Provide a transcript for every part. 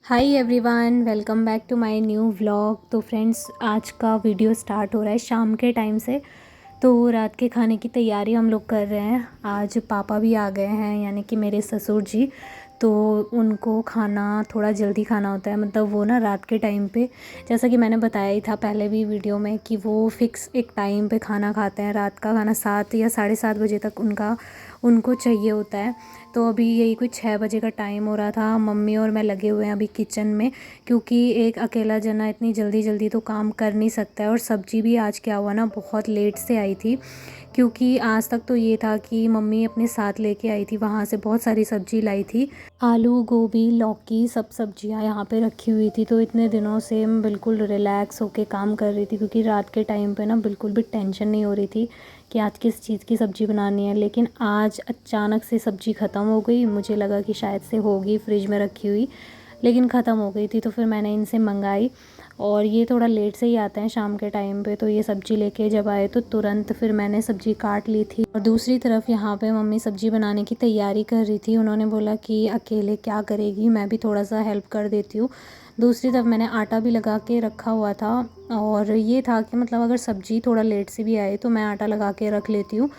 Hi everyone, welcome back to my new vlog. तो friends, आज का वीडियो स्टार्ट हो रहा है शाम के टाइम से। तो रात के खाने की तैयारी हम लोग कर रहे हैं। आज पापा भी आ गए हैं, यानी कि मेरे ससुर जी। तो उनको खाना थोड़ा जल्दी खाना होता है, मतलब वो ना रात के टाइम पे, जैसा कि मैंने बताया ही था पहले भी वीडियो में, कि वो फ़िक्स एक टाइम पे खाना खाते हैं। रात का खाना 7 या 7:30 बजे तक उनको चाहिए होता है। तो अभी यही कुछ 6 बजे का टाइम हो रहा था। मम्मी और मैं लगे हुए हैं अभी किचन में, क्योंकि एक अकेला जना इतनी जल्दी जल्दी तो काम कर नहीं सकता है। और सब्ज़ी भी आज क्या हुआ ना, बहुत लेट से आई थी, क्योंकि आज तक तो ये था कि मम्मी अपने साथ लेके आई थी, वहाँ से बहुत सारी सब्ज़ी लाई थी। आलू, गोभी, लौकी, सब सब्जियां यहाँ पे रखी हुई थी। तो इतने दिनों से मैं बिल्कुल रिलैक्स होके काम कर रही थी, क्योंकि रात के टाइम पे ना बिल्कुल भी टेंशन नहीं हो रही थी कि आज किस चीज़ की सब्ज़ी बनानी है। लेकिन आज अचानक से सब्ज़ी ख़त्म हो गई। मुझे लगा कि शायद से होगी फ्रिज में रखी हुई, लेकिन ख़त्म हो गई थी। तो फिर मैंने इनसे मंगाई, और ये थोड़ा लेट से ही आते हैं शाम के टाइम पे। तो ये सब्ज़ी लेके जब आए तो तुरंत फिर मैंने सब्ज़ी काट ली थी। और दूसरी तरफ यहाँ पे मम्मी सब्ज़ी बनाने की तैयारी कर रही थी। उन्होंने बोला कि अकेले क्या करेगी, मैं भी थोड़ा सा हेल्प कर देती हूँ। दूसरी तरफ मैंने आटा भी लगा के रखा हुआ था, और ये था कि मतलब अगर सब्ज़ी थोड़ा लेट से भी आए तो मैं आटा लगा के रख लेती हूँ।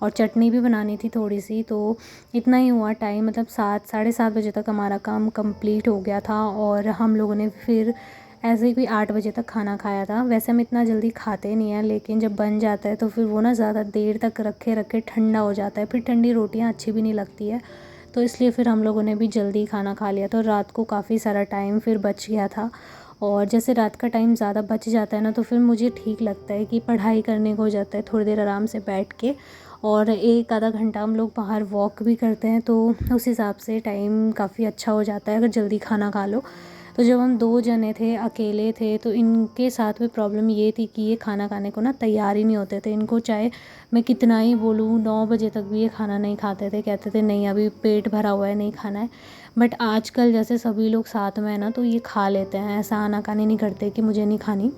और चटनी भी बनानी थी थोड़ी सी। तो इतना ही हुआ टाइम, मतलब 7 साढ़े 7 बजे तक हमारा काम कंप्लीट हो गया था। और हम लोगों ने फिर ऐसे ही कोई 8 बजे तक खाना खाया था। वैसे हम इतना जल्दी खाते नहीं हैं, लेकिन जब बन जाता है तो फिर वो ना ज़्यादा देर तक रखे रखे ठंडा हो जाता है, फिर ठंडी रोटियां अच्छी भी नहीं लगती है। तो इसलिए फिर हम लोगों ने भी जल्दी खाना खा लिया था, और रात को काफ़ी सारा टाइम फिर बच गया था। और जैसे रात का टाइम ज़्यादा बच जाता है ना, तो फिर मुझे ठीक लगता है कि पढ़ाई करने को हो जाता है, थोड़ी देर आराम से बैठ के। और एक आधा घंटा हम लोग बाहर वॉक भी करते हैं, तो उस हिसाब से टाइम काफ़ी अच्छा हो जाता है अगर जल्दी खाना खा लो। तो जब हम 2 जने थे, अकेले थे, तो इनके साथ में प्रॉब्लम ये थी कि ये खाना खाने को ना तैयार ही नहीं होते थे। इनको चाहे मैं कितना ही बोलूँ, 9 बजे तक भी ये खाना नहीं खाते थे। कहते थे नहीं, अभी पेट भरा हुआ है, नहीं खाना है। बट आजकल जैसे सभी लोग साथ में है ना, तो ये खा लेते हैं, ऐसा आनाकानी नहीं करते कि मुझे नहीं खानी।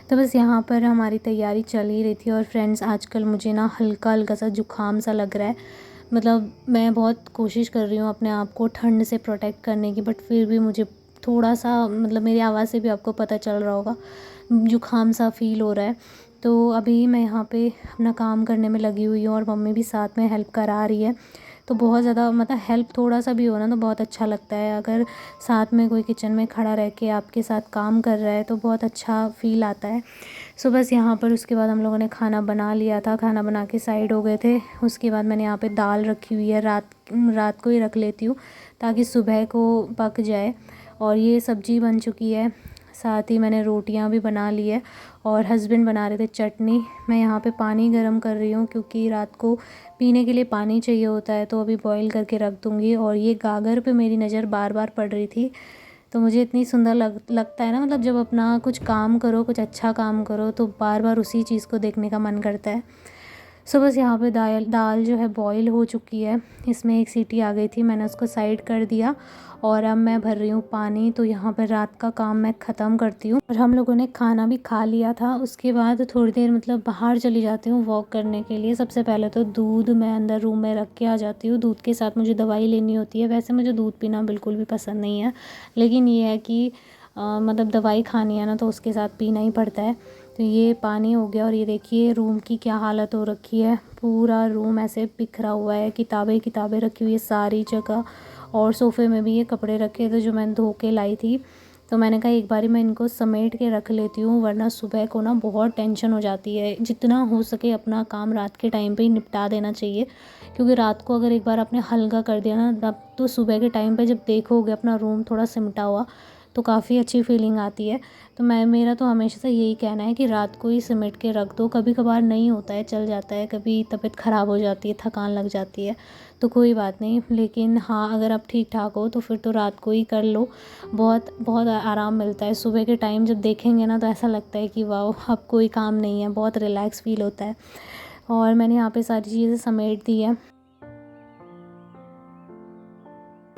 तो बस यहाँ पर हमारी तैयारी चल ही रही थी। और फ्रेंड्स, आजकल मुझे ना हल्का हल्का सा जुकाम सा लग रहा है। मतलब मैं बहुत कोशिश कर रही हूँ अपने आप को ठंड से प्रोटेक्ट करने की, बट फिर भी मुझे थोड़ा सा, मतलब मेरी आवाज़ से भी आपको पता चल रहा होगा, जुकाम सा फ़ील हो रहा है। तो अभी मैं यहाँ पे अपना काम करने में लगी हुई हूँ, और मम्मी भी साथ में हेल्प करा रही है। तो बहुत ज़्यादा, मतलब हेल्प थोड़ा सा भी हो ना तो बहुत अच्छा लगता है। अगर साथ में कोई किचन में खड़ा रह के आपके साथ काम कर रहा है तो बहुत अच्छा फ़ील आता है। सो बस यहाँ पर उसके बाद हम लोगों ने खाना बना लिया था, खाना बना के साइड हो गए थे। उसके बाद मैंने यहाँ पे दाल रखी हुई है, रात रात को ही रख लेती हूँ ताकि सुबह को पक जाए। और ये सब्ज़ी बन चुकी है, साथ ही मैंने रोटियां भी बना ली है। और हस्बैंड बना रहे थे चटनी। मैं यहाँ पे पानी गरम कर रही हूँ, क्योंकि रात को पीने के लिए पानी चाहिए होता है, तो अभी बॉईल करके रख दूँगी। और ये गागर पे मेरी नज़र बार बार पड़ रही थी। तो मुझे इतनी सुंदर लगता है ना, मतलब जब अपना कुछ काम करो, कुछ अच्छा काम करो, तो बार बार उसी चीज़ को देखने का मन करता है। सो बस यहाँ पे दाल दाल जो है बॉईल हो चुकी है। इसमें एक सीटी आ गई थी, मैंने उसको साइड कर दिया। और अब मैं भर रही हूँ पानी। तो यहाँ पर रात का काम मैं ख़त्म करती हूँ। और हम लोगों ने खाना भी खा लिया था। उसके बाद थोड़ी देर मतलब बाहर चली जाती हूँ वॉक करने के लिए। सबसे पहले तो दूध मैं अंदर रूम में रख के आ जाती हूँ। दूध के साथ मुझे दवाई लेनी होती है। वैसे मुझे दूध पीना बिल्कुल भी पसंद नहीं है, लेकिन ये है कि मतलब दवाई खानी है ना, तो उसके साथ पीना ही पड़ता है। तो ये पानी हो गया। और ये देखिए रूम की क्या हालत हो रखी है। पूरा रूम ऐसे बिखरा हुआ है, किताबें किताबें रखी हुई है सारी जगह। और सोफ़े में भी ये कपड़े रखे थे जो मैंने धो के लाई थी। तो मैंने कहा एक बारी मैं इनको समेट के रख लेती हूँ, वरना सुबह को ना बहुत टेंशन हो जाती है। जितना हो सके अपना काम रात के टाइम पे ही निपटा देना चाहिए, क्योंकि रात को अगर एक बार आपने हल्का कर दिया ना, तब तो सुबह के टाइम पे जब देखोगे अपना रूम थोड़ा सिमटा हुआ, तो काफ़ी अच्छी फीलिंग आती है। तो मेरा तो हमेशा से यही कहना है कि रात को ही सिमट के रख दो। कभी कभार नहीं होता है, चल जाता है, कभी तबीयत ख़राब हो जाती है, थकान लग जाती है, तो कोई बात नहीं। लेकिन हाँ, अगर आप ठीक ठाक हो तो फिर तो रात को ही कर लो। बहुत बहुत आराम मिलता है। सुबह के टाइम जब देखेंगे ना, तो ऐसा लगता है कि वाह, अब कोई काम नहीं है, बहुत रिलैक्स फील होता है। और मैंने यहाँ पे सारी चीज़ें समेट दी है।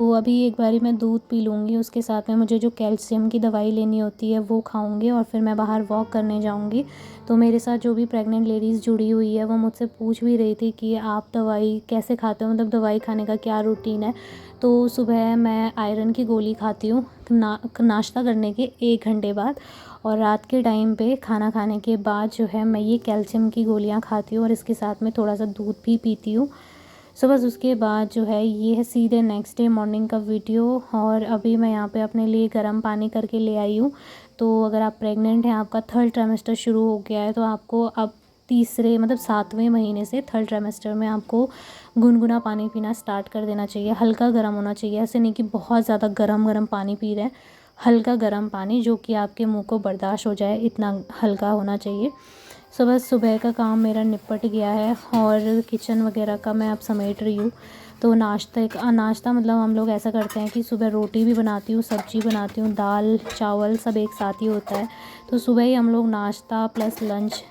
तो अभी एक बारी मैं दूध पी लूँगी, उसके साथ में मुझे जो कैल्शियम की दवाई लेनी होती है वो खाऊँगी और फिर मैं बाहर वॉक करने जाऊँगी। तो मेरे साथ जो भी प्रेग्नेंट लेडीज़ जुड़ी हुई है वो मुझसे पूछ भी रही थी कि आप दवाई कैसे खाते हो, मतलब दवाई खाने का क्या रूटीन है। तो सुबह मैं आयरन की गोली खाती हूँ नाश्ता करने के 1 घंटे बाद, और रात के टाइम पे खाना खाने के बाद जो है मैं ये कैल्शियम की गोलियाँ खाती हूँ और इसके साथ में थोड़ा सा दूध भी पीती हूँ। सो बस उसके बाद जो है ये है सीधे नेक्स्ट डे मॉर्निंग का वीडियो। और अभी मैं यहाँ पे अपने लिए गर्म पानी करके ले आई हूँ। तो अगर आप प्रेग्नेंट हैं, आपका 3rd ट्राइमेस्टर शुरू हो गया है, तो आपको अब तीसरे मतलब 7वें महीने से 3rd ट्राइमेस्टर में आपको गुनगुना पानी पीना स्टार्ट कर देना चाहिए। हल्का गर्म होना चाहिए, ऐसे नहीं कि बहुत ज़्यादा गरम पानी पी रहे हैं। हल्का गर्म पानी जो कि आपके मुंह को बर्दाश्त हो जाए, इतना हल्का होना चाहिए। सो बस सुबह का काम मेरा निपट गया है और किचन वगैरह का मैं अब समेट रही हूँ। तो नाश्ता मतलब हम लोग ऐसा करते हैं कि सुबह रोटी भी बनाती हूँ, सब्ज़ी बनाती हूँ, दाल चावल सब एक साथ ही होता है। तो सुबह ही हम लोग नाश्ता प्लस लंच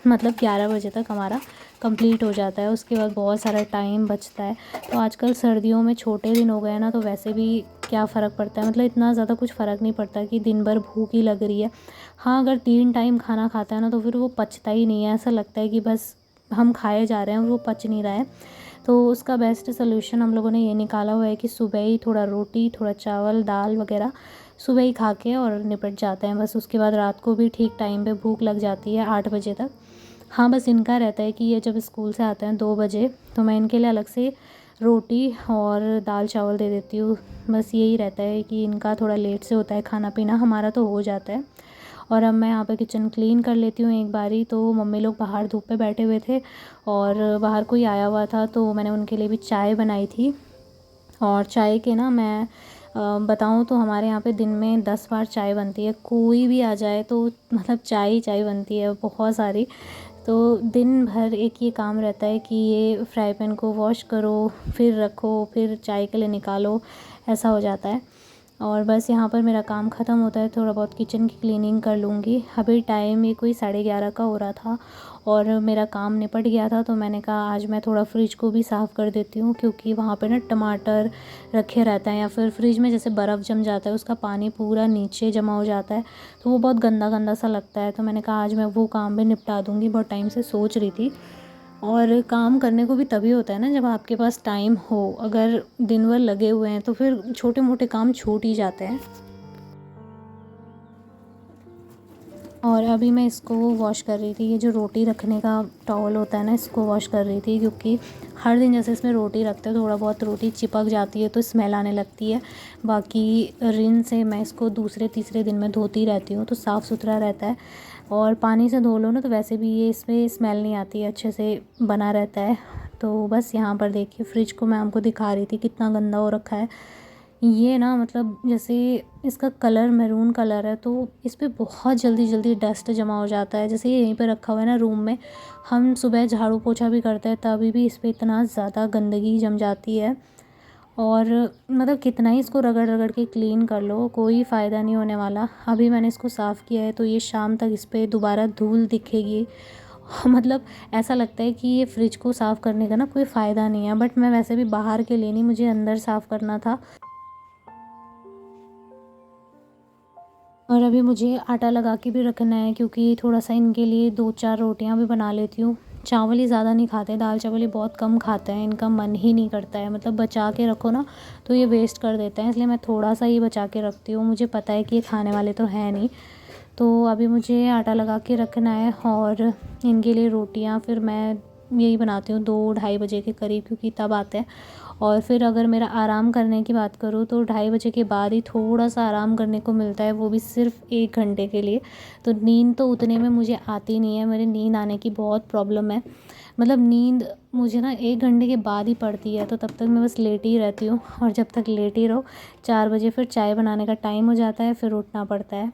मतलब 11 बजे तक हमारा कंप्लीट हो जाता है। उसके बाद बहुत सारा टाइम बचता है। तो आजकल सर्दियों में छोटे दिन हो गए हैं ना, तो वैसे भी क्या फ़र्क पड़ता है, मतलब इतना ज़्यादा कुछ फ़र्क नहीं पड़ता कि दिन भर भूख ही लग रही है। हाँ, अगर 3 टाइम खाना खाता है ना तो फिर वो पचता ही नहीं है, ऐसा लगता है कि बस हम खाए जा रहे हैं, वो पच नहीं रहा है। तो उसका बेस्ट सॉल्यूशन हम लोगों ने ये निकाला हुआ है कि सुबह ही थोड़ा रोटी, थोड़ा चावल, दाल वगैरह सुबह ही खा के और निपट जाते हैं बस। उसके बाद रात को भी ठीक टाइम पे भूख लग जाती है 8 बजे तक। हाँ, बस इनका रहता है कि ये जब स्कूल से आते हैं 2 बजे, तो मैं इनके लिए अलग से रोटी और दाल चावल दे देती हूँ। बस यही रहता है कि इनका थोड़ा लेट से होता है खाना पीना, हमारा तो हो जाता है। और अब मैं यहाँ पे किचन क्लीन कर लेती हूँ एक बारी। तो मम्मी लोग बाहर धूप पे बैठे हुए थे और बाहर कोई आया हुआ था, तो मैंने उनके लिए भी चाय बनाई थी। और चाय के ना मैं बताऊँ तो हमारे यहाँ पे दिन में 10 बार चाय बनती है। कोई भी आ जाए तो मतलब चाय ही चाय बनती है बहुत सारी। तो दिन भर एक ये काम रहता है कि ये फ्राई पैन को वॉश करो, फिर रखो, फिर चाय के लिए निकालो, ऐसा हो जाता है। और बस यहाँ पर मेरा काम ख़त्म होता है, थोड़ा बहुत किचन की क्लीनिंग कर लूँगी। अभी टाइम ये कोई 11:30 का हो रहा था और मेरा काम निपट गया था, तो मैंने कहा आज मैं थोड़ा फ्रिज को भी साफ़ कर देती हूँ, क्योंकि वहाँ पे ना टमाटर रखे रहते हैं या फिर फ्रिज में जैसे बर्फ़ जम जाता है, उसका पानी पूरा नीचे जमा हो जाता है, तो वो बहुत गंदा गंदा सा लगता है। तो मैंने कहा आज मैं वो काम भी निपटा दूँगी, बहुत टाइम से सोच रही थी। और काम करने को भी तभी होता है ना जब आपके पास टाइम हो। अगर दिन भर लगे हुए हैं तो फिर छोटे मोटे काम छूट ही जाते हैं। और अभी मैं इसको वॉश कर रही थी, ये जो रोटी रखने का टॉवल होता है ना, इसको वॉश कर रही थी, क्योंकि हर दिन जैसे इसमें रोटी रखते हैं थोड़ा बहुत रोटी चिपक जाती है तो स्मेल आने लगती है। बाकी रिन से मैं इसको दूसरे तीसरे दिन में धोती रहती हूँ, तो साफ़ सुथरा रहता है। और पानी से धो लो ना तो वैसे भी ये इसमें स्मेल नहीं आती है, अच्छे से बना रहता है। तो बस यहाँ पर देखिए फ्रिज को मैं आपको दिखा रही थी कितना गंदा हो रखा है। ये ना मतलब जैसे इसका कलर मैरून कलर है, तो इस पे बहुत जल्दी जल्दी डस्ट जमा हो जाता है। जैसे ये यहीं पे रखा हुआ है ना रूम में, हम सुबह झाड़ू पोछा भी करते हैं तभी भी इस पे इतना ज़्यादा गंदगी जम जाती है। और मतलब कितना ही इसको रगड़ रगड़ के क्लीन कर लो, कोई फ़ायदा नहीं होने वाला। अभी मैंने इसको साफ़ किया है तो ये शाम तक इस पे दोबारा धूल दिखेगी। मतलब ऐसा लगता है कि ये फ्रिज को साफ़ करने का ना कोई फ़ायदा नहीं है, बट मैं वैसे भी बाहर के लिए नहीं, मुझे अंदर साफ़ करना था। और अभी मुझे आटा लगा के भी रखना है, क्योंकि थोड़ा सा इनके लिए 2-4 रोटियां भी बना लेती हूँ। चावल ही ज़्यादा नहीं खाते, दाल चावल ये बहुत कम खाते हैं, इनका मन ही नहीं करता है। मतलब बचा के रखो ना तो ये वेस्ट कर देते हैं, इसलिए मैं थोड़ा सा ही बचा के रखती हूँ। मुझे पता है कि ये खाने वाले तो हैं नहीं। तो अभी मुझे आटा लगा के रखना है और इनके लिए रोटियां फिर मैं यही बनाती हूँ 2-2:30 बजे के करीब, क्योंकि तब आते हैं। और फिर अगर मेरा आराम करने की बात करूँ तो 2:30 बजे के बाद ही थोड़ा सा आराम करने को मिलता है, वो भी सिर्फ 1 घंटे के लिए। तो नींद तो उतने में मुझे आती नहीं है, मेरे नींद आने की बहुत प्रॉब्लम है। मतलब नींद मुझे ना 1 घंटे के बाद ही पड़ती है, तो तब तक मैं बस लेटी ही रहती हूँ। और जब तक लेटी रहो 4 बजे फिर चाय बनाने का टाइम हो जाता है, फिर उठना पड़ता है।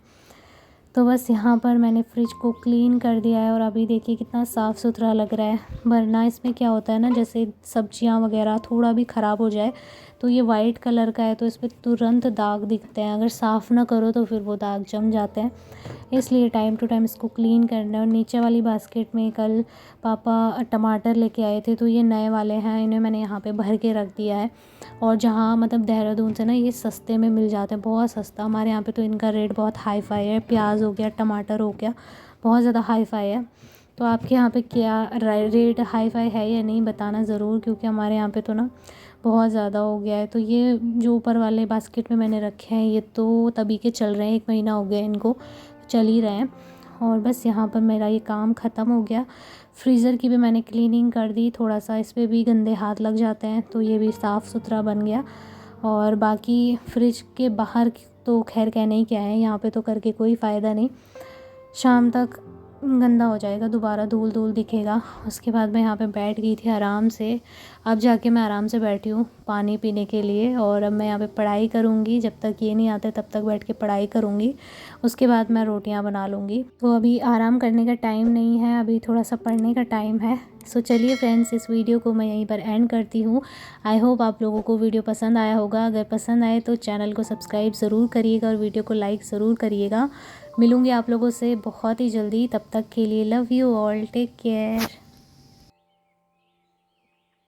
तो बस यहाँ पर मैंने फ्रिज को क्लीन कर दिया है और अभी देखिए कितना साफ़ सुथरा लग रहा है। वरना इसमें क्या होता है ना, जैसे सब्जियाँ वगैरह थोड़ा भी ख़राब हो जाए तो ये वाइट कलर का है तो इस पर तुरंत दाग दिखते हैं। अगर साफ़ ना करो तो फिर वो दाग जम जाते हैं, इसलिए टाइम टू टाइम इसको क्लीन करना है। और नीचे वाली बास्केट में कल पापा टमाटर लेके आए थे, तो ये नए वाले हैं, इन्हें मैंने यहाँ पे भर के रख दिया है। और जहाँ मतलब देहरादून से ना ये सस्ते में मिल जाते हैं, बहुत सस्ता। हमारे यहाँ पे तो इनका रेट बहुत हाई फाई है। प्याज हो गया, टमाटर हो गया, बहुत ज़्यादा हाई फाई है। तो आपके यहाँ पे क्या रेट हाई फाई है या नहीं बताना ज़रूर, क्योंकि हमारे यहाँ पे तो ना बहुत ज़्यादा हो गया है। तो ये जो ऊपर वाले बास्केट में मैंने रखे हैं ये तो तभी के चल रहे हैं, 1 महीना हो गया इनको, चल ही रहे हैं। और बस यहाँ पर मेरा ये काम ख़त्म हो गया। फ्रीज़र की भी मैंने क्लीनिंग कर दी, थोड़ा सा इस पर भी गंदे हाथ लग जाते हैं, तो ये भी साफ़ सुथरा बन गया। और बाकी फ्रिज के बाहर तो खैर कहने ही क्या है, यहाँ पे तो करके कोई फ़ायदा नहीं, शाम तक गंदा हो जाएगा, दोबारा धूल धूल दिखेगा। उसके बाद मैं यहाँ पे बैठ गई थी आराम से। अब जाके मैं आराम से बैठी हूँ पानी पीने के लिए, और अब मैं यहाँ पे पढ़ाई करूँगी। जब तक ये नहीं आते तब तक बैठ के पढ़ाई करूँगी, उसके बाद मैं रोटियाँ बना लूँगी। तो अभी आराम करने का टाइम नहीं है, अभी थोड़ा सा पढ़ने का टाइम है। सो चलिए फ्रेंड्स, इस वीडियो को मैं यहीं पर एंड करती हूँ। आई होप आप लोगों को वीडियो पसंद आया होगा। अगर पसंद आए तो चैनल को सब्सक्राइब ज़रूर करिएगा और वीडियो को लाइक ज़रूर करिएगा। मिलूँगी आप लोगों से बहुत ही जल्दी, तब तक के लिए love you all, take care.